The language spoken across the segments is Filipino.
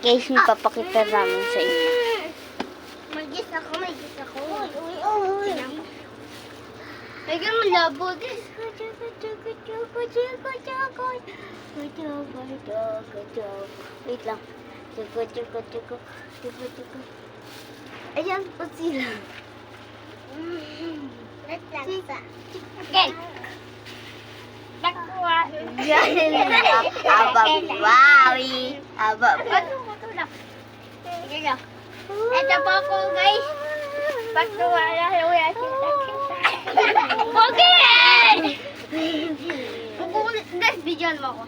Guys, papakita namin sa inyo. Mag-gis ako. Uy. Lagyan mo labo, guys. Wait lang. Ayan po sila. Okay. Nakuha. Ababawi. Ano mo ito na? Sige na. Ito po ako, guys. Pagtuwa na, huya kita. Okay! Guys, bigyan mo ako.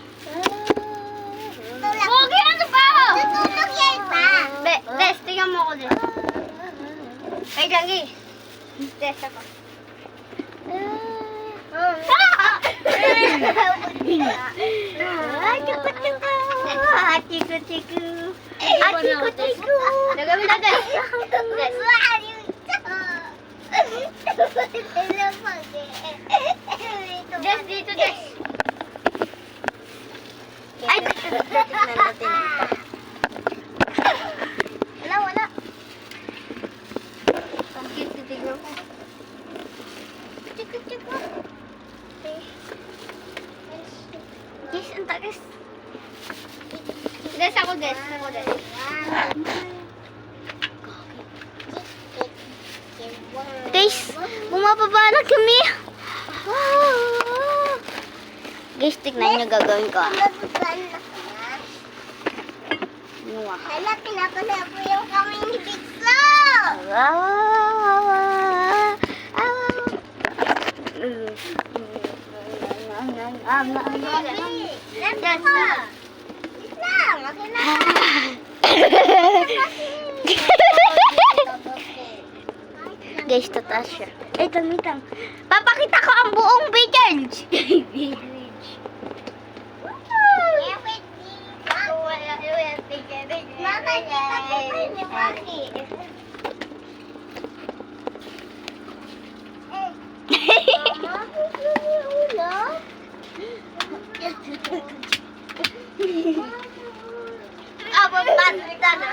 Okay, ano ba? Tutulog yan pa. Des, tingnan mo ako, Des. Ay, lagi. Des, ako. Atiku-tiku. Nagawin na, Des. Des. Des, dito, Des. Ay, tignan natin. Wala. Ang cute, titignan ko. Tiku. Guys, ang tagas. Des, ako, Des. Guys, bumababa na kami. Guys, tignan nyo gagawin ko. Hala, pinapalabo yung kamay ni Big Flo! Guys, tataas siya. Mitang. Papakita ko ang buong village. Abang basta na.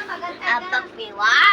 Abang piwa.